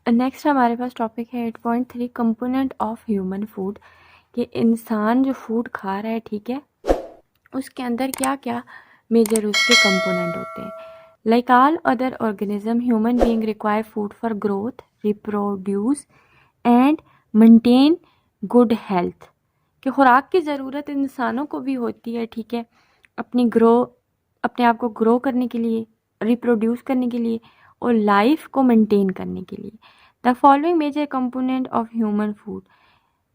Next हमारे पास topic है 8.3 component of human food, कि इंसान जो फूड खा रहा है, ठीक है, उसके अंदर क्या क्या मेजर उसके कंपोनेंट होते हैं। Like all other organism, human being require food for growth, reproduce and maintain good health. कि खुराक की ज़रूरत इंसानों को भी होती है, ठीक है, अपने आप को ग्रो करने के लिए, रिप्रोड्यूस करने के लिए और लाइफ को मेंटेन करने के लिए। The following major component of human food,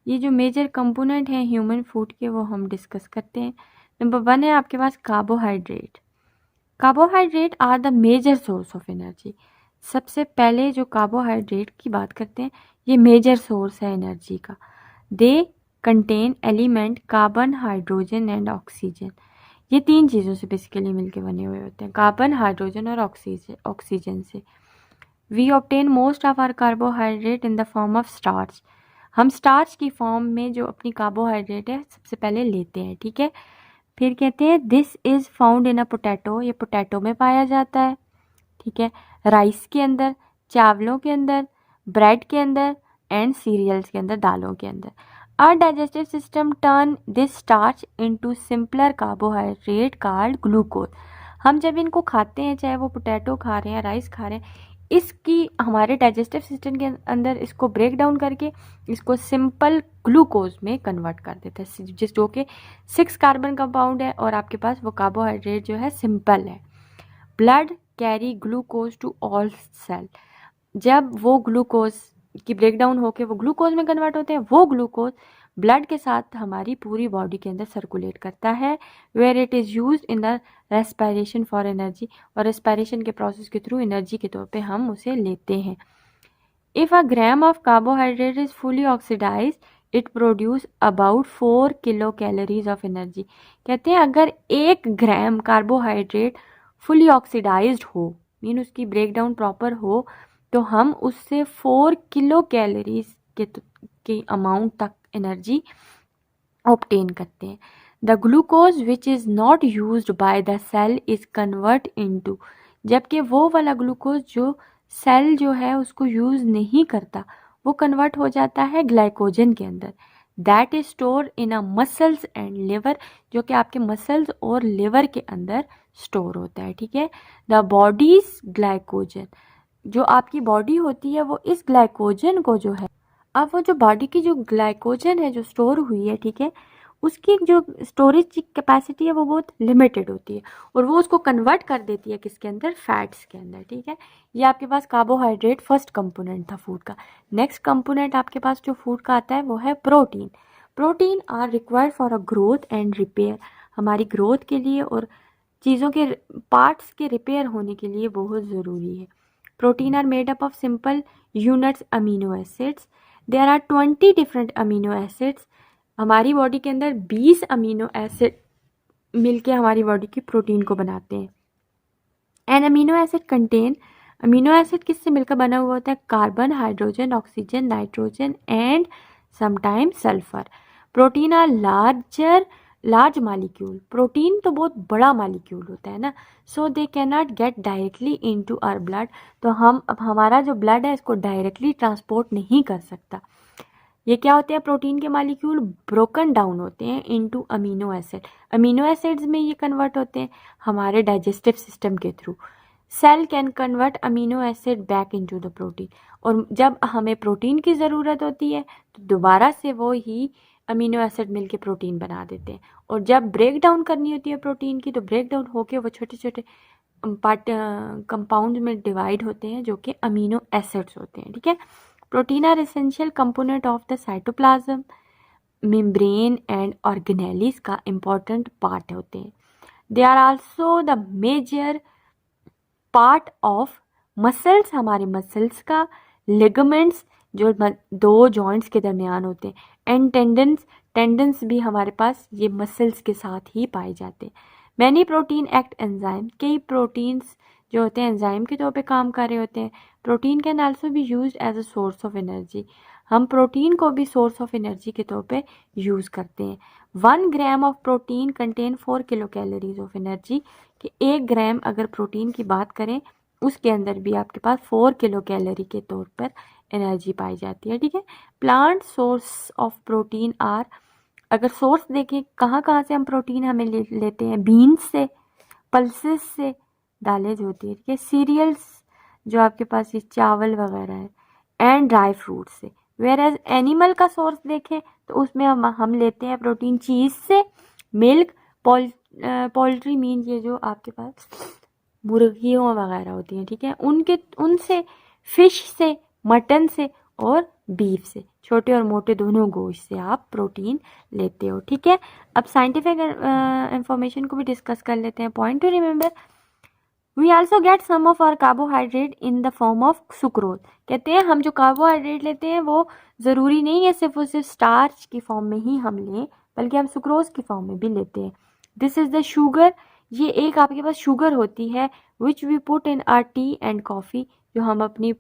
ये जो मेजर कंपोनेंट हैं ह्यूमन फूड के वो हम डिस्कस करते हैं। नंबर 1 है आपके पास carbohydrate. Carbohydrate are the major source of energy. सबसे पहले जो कार्बोहाइड्रेट की बात करते हैं, ये मेजर सोर्स है एनर्जी का। They contain element carbon, hydrogen and oxygen. ये तीन चीज़ों से बेसिकली मिलके बने हुए होते हैं, कार्बन, हाइड्रोजन और ऑक्सीजन से। We obtain most of our carbohydrate in the form of starch. हम स्टार्च की फॉर्म में जो अपनी कार्बोहाइड्रेट है सबसे पहले लेते हैं, ठीक है। फिर कहते हैं this is found in a potato, ये पोटैटो में पाया जाता है, ठीक है, राइस के अंदर, चावलों के अंदर, ब्रेड के अंदर एंड सीरियल्स के अंदर, दालों के अंदर। Our digestive system turn this starch into simpler carbohydrate called glucose. हम जब इनको खाते हैं, चाहे वो पोटैटो खा रहे हैं, राइस खा रहे हैं, इसकी हमारे डाइजेस्टिव सिस्टम के अंदर इसको ब्रेक डाउन करके इसको सिंपल ग्लूकोज में कन्वर्ट कर देते हैं, जिस जो कि 6 कार्बन कंपाउंड है और आपके पास वो कार्बोहाइड्रेट जो है सिंपल है। Blood carry glucose to all cell. जब वो ग्लूकोज की ब्रेक डाउन होकर वो ग्लूकोज में कन्वर्ट होते हैं, वो ग्लूकोज ब्लड के साथ हमारी पूरी बॉडी के अंदर सर्कुलेट करता है, where it is used in the respiration for energy, और रेस्पिरेशन के प्रोसेस के थ्रू एनर्जी के तौर पे हम उसे लेते हैं। If a gram of carbohydrate is fully oxidise it produce about 4 kilo calories of energy. कहते हैं अगर 1 ग्राम कार्बोहाइड्रेट फुली ऑक्सीडाइज्ड हो, मीन उसकी ब्रेक डाउन प्रॉपर हो, तो हम उससे 4 किलो कैलोरीज के अमाउंट तक एनर्जी ऑब्टेन करते हैं। The glucose which is not used by the cell is convert into, जबकि वो वाला ग्लूकोज जो सेल जो है उसको यूज़ नहीं करता, वो कन्वर्ट हो जाता है ग्लाइकोजन के अंदर। That is store in a muscles and liver, जो कि आपके मसल्स और लिवर के अंदर स्टोर होता है, ठीक है। द बॉडीज ग्लाइकोजन, जो आपकी बॉडी होती है वो इस ग्लाइकोजन को जो है, अब वो जो बॉडी की जो ग्लाइकोजन है जो स्टोर हुई है, ठीक है, उसकी जो स्टोरेज कैपेसिटी है वो बहुत लिमिटेड होती है और वो उसको कन्वर्ट कर देती है किसके अंदर, फैट्स के अंदर, ठीक है। ये आपके पास कार्बोहाइड्रेट फर्स्ट कंपोनेंट था फूड का। नेक्स्ट कंपोनेंट आपके पास जो फूड का आता है वो है protein. Protein are required for a growth and repair, हमारी ग्रोथ के लिए और चीज़ों के पार्ट्स के रिपेयर होने के लिए बहुत ज़रूरी है। Protein are made up of simple units amino acids. There are 20 different amino acids. हमारी बॉडी के अंदर 20 अमीनो एसिड मिलके हमारी बॉडी की प्रोटीन को बनाते हैं। An amino acid contain, amino acid किससे मिलकर बना हुआ होता है, carbon, hydrogen, oxygen, nitrogen and sometimes sulphur. Protein are large molecule, protein तो बहुत बड़ा मालिक्यूल होता है ना, so they can not get directly into our blood, तो हम अब हमारा जो ब्लड है इसको डायरेक्टली ट्रांसपोर्ट नहीं कर सकता। ये क्या होते हैं, प्रोटीन के मालिक्यूल ब्रोकन डाउन होते हैं into amino acid, amino acids में ये कन्वर्ट होते हैं हमारे डाइजेस्टिव सिस्टम के through. Cell can convert amino acid back into the protein, और जब हमें प्रोटीन की ज़रूरत होती है तो दोबारा से वो ही अमीनो एसिड मिलके प्रोटीन बना देते हैं, और जब ब्रेक डाउन करनी होती है प्रोटीन की तो ब्रेक डाउन होके वो छोटे छोटे पार्ट कंपाउंड में डिवाइड होते हैं जो कि अमीनो एसिड्स होते हैं, ठीक है। Protein are essential component of the cytoplasm, membrane and organelles का इम्पॉर्टेंट पार्ट होते हैं। They are also the major part of muscles, हमारे मसल्स का, लिगामेंट्स जो दो जॉइंट्स के दरमियान होते हैं, एंड टेंडन्स, टेंडन्स भी हमारे पास ये मसल्स के साथ ही पाए जाते हैं। मैनी प्रोटीन एक्ट एंजाइम, कई प्रोटीन्स जो होते हैं एंजाइम के तौर पे काम कर रहे होते हैं। Protein can also be used as a source of energy, हम प्रोटीन को भी सोर्स ऑफ एनर्जी के तौर पे यूज़ करते हैं। 1 gram of protein contain 4 kilo calories of energy, कि 1 ग्राम अगर प्रोटीन की बात करें उसके अंदर भी आपके पास 4 किलो कैलोरी के तौर पर एनर्जी पाई जाती है, ठीक है। Plant source of protein are, अगर सोर्स देखें कहाँ कहाँ से हम प्रोटीन हमें लेते हैं, बीन्स से, पल्सेस से, दालें जो होती है, ठीक है, सीरियल्स जो आपके पास ये चावल वगैरह है, एंड ड्राई फ्रूट से। वेयर एज एनिमल का सोर्स देखें तो उसमें हम लेते हैं प्रोटीन चीज़ से, मिल्क, पोल्ट्री मीन ये जो आपके पास मुर्गियों वगैरह होती हैं, ठीक है, उनसे, फिश से, मटन से और बीफ से, छोटे और मोटे दोनों गोश्त से आप प्रोटीन लेते हो, ठीक है। अब साइंटिफिक इंफॉर्मेशन को भी डिस्कस कर लेते हैं। Point to remember, we also get some of our carbohydrate in the form of sucrose. कहते हैं हम जो कार्बोहाइड्रेट लेते हैं वो ज़रूरी नहीं है सिर्फ और सिर्फ स्टार्च की फॉर्म में ही हम लें, बल्कि हम सुक्रोज की फॉर्म में भी लेते हैं। दिस इज़ द शुगर, ये एक आपके पास शुगर होती है which we put in our tea and coffee, जो हम अपनी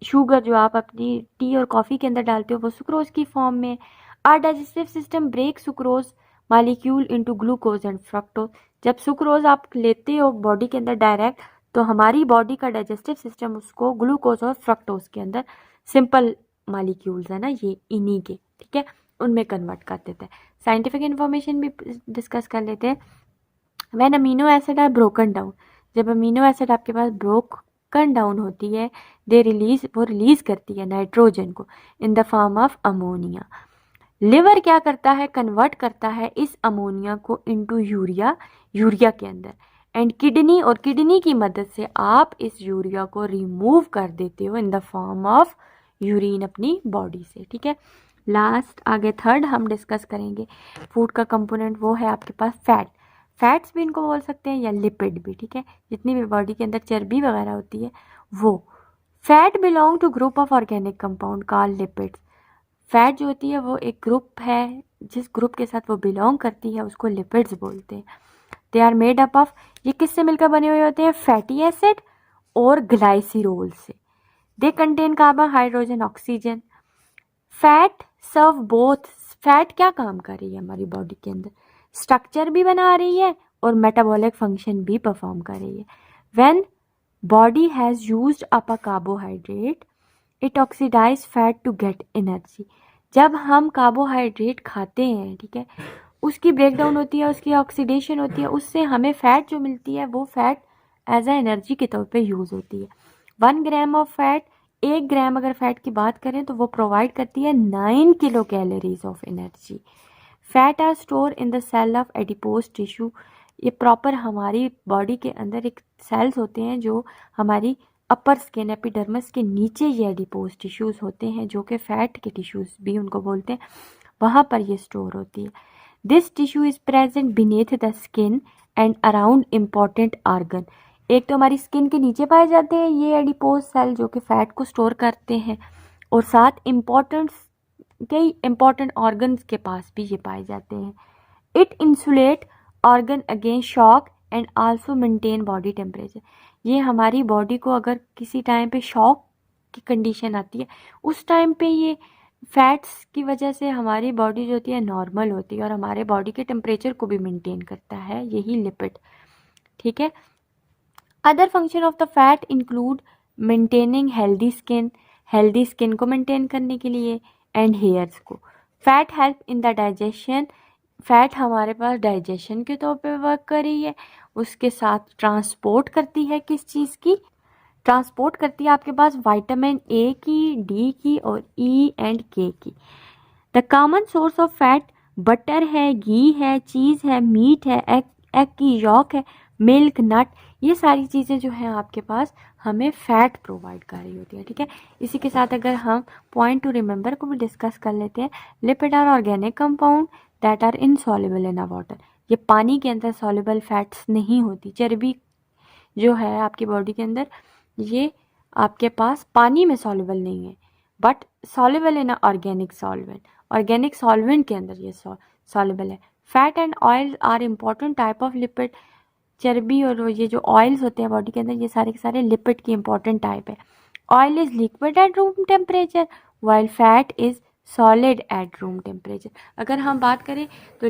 शुगर जो आप अपनी टी और कॉफ़ी के अंदर डालते हो वो सुक्रोज की फॉर्म में। Our digestive system break sucrose molecule into glucose and fructose. जब सुक्रोज आप लेते हो बॉडी के अंदर डायरेक्ट, तो हमारी बॉडी का डाइजेस्टिव सिस्टम उसको ग्लूकोज और फ्रक्टोज के अंदर, सिंपल मालिक्यूल्स है ना ये इन्हीं के, ठीक है, उनमें कन्वर्ट कर देता है। साइंटिफिक इन्फॉर्मेशन भी डिस्कस कर लेते हैं। When amino acid are broken down, जब अमीनो एसिड आपके पास ब्रोकन डाउन होती है, वो रिलीज करती है नाइट्रोजन को इन the form of ammonia. Liver क्या करता है, कन्वर्ट करता है इस अमोनिया को इनटू यूरिया के अंदर, एंड किडनी, और किडनी की मदद से आप इस यूरिया को रिमूव कर देते हो इन द फॉर्म ऑफ यूरिन अपनी बॉडी से, ठीक है। लास्ट आगे थर्ड हम डिस्कस करेंगे फूड का कंपोनेंट, वो है आपके पास फैट। फैट्स भी इनको बोल सकते हैं या लिपिड भी, ठीक है, जितनी भी बॉडी के अंदर चर्बी वगैरह होती है वो। Fat belong to group of organic compound called lipids. Fat जो होती है वो एक ग्रुप है, जिस ग्रुप के साथ वो बिलोंग करती है उसको लिपिड्स बोलते हैं। They are made up of, ये किससे मिलकर बने हुए होते हैं, फैटी एसिड और ग्लाइसिरोल से। They contain carbon, hydrogen, oxygen. Fat serve both, fat क्या काम कर रही है हमारी बॉडी के अंदर, स्ट्रक्चर भी बना रही है और मेटाबॉलिक फंक्शन भी परफॉर्म कर रही है। When body has used up a carbohydrate it oxidise fat to get energy. जब हम कार्बोहाइड्रेट खाते हैं, ठीक है, उसकी ब्रेकडाउन होती है, उसकी ऑक्सीडेशन होती है, उससे हमें फैट जो मिलती है वो फैट एज अ एनर्जी के तौर पे यूज़ होती है। 1 ग्राम ऑफ फैट, 1 ग्राम अगर फैट की बात करें तो वो प्रोवाइड करती है 9 kilo calories of energy. Fat are store in the cell of adipose tissue, ये प्रॉपर हमारी बॉडी के अंदर एक सेल्स होते हैं जो हमारी अपर स्किन एपिडर्मिस के नीचे ये एडिपोज टिश्यूज़ होते हैं, जो कि फैट के टिश्यूज़ भी उनको बोलते हैं, वहाँ पर ये स्टोर होती है। This tissue is present beneath the skin and around important organ. एक तो हमारी स्किन के नीचे पाए जाते हैं ये एडिपोज सेल जो कि फैट को स्टोर करते हैं, और साथ कई इम्पॉर्टेंट ऑर्गन्स के पास भी ये पाए जाते हैं। It insulate organ against shock and also maintain body temperature. ये हमारी बॉडी को अगर किसी टाइम पे शॉक की कंडीशन आती है, उस टाइम पे ये फैट्स की वजह से हमारी बॉडी जो होती है नॉर्मल होती है और हमारे बॉडी के टेम्परेचर को भी मेंटेन करता है यही लिपिड, ठीक है। Other function of the fat include maintaining healthy skin को मेंटेन करने के लिए, एंड हेयर्स को। Fat help in the digestion, fat हमारे पास डाइजेशन के तौर पे वर्क कर रही है, उसके साथ ट्रांसपोर्ट करती है, किस चीज़ की, ट्रांसपोर्ट करती है आपके पास विटामिन ए की, डी की और ई एंड के की। The common source of fat butter है, घी है, चीज़ है, मीट है, एग की यॉक है, मिल्क, नट, ये सारी चीज़ें जो हैं आपके पास हमें फैट प्रोवाइड कर रही होती है, ठीक है। इसी के साथ अगर हम पॉइंट टू रिमेंबर को भी डिस्कस कर लेते हैं, lipid are organic compound that are insoluble in a water. ये पानी के अंदर सॉल्युबल फैट्स नहीं होती, चर्बी जो है आपकी बॉडी के अंदर ये आपके पास पानी में सॉल्युबल नहीं है, but soluble in a organic solvent, organic solvent के अंदर ये सॉल्युबल है। Fat and oil are important type of lipid, चर्बी और ये जो ऑयल्स होते हैं बॉडी के अंदर ये सारे के सारे लिपिड की इंपॉर्टेंट टाइप है। Oil is liquid at room temperature while fat is solid at room temperature. अगर हम बात करें तो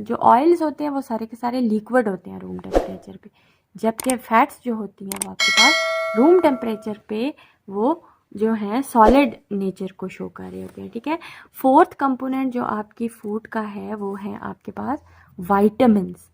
जो ऑयल्स होते हैं वो सारे के सारे लिक्विड होते हैं रूम टेम्परेचर पे, जबकि फैट्स जो होती हैं वो आपके पास रूम टेम्परेचर पे वो जो है सॉलिड नेचर को शो कर रहे होते हैं, ठीक है। फोर्थ कंपोनेंट जो आपकी फूड का है वो है आपके पास वाइटामिन्स।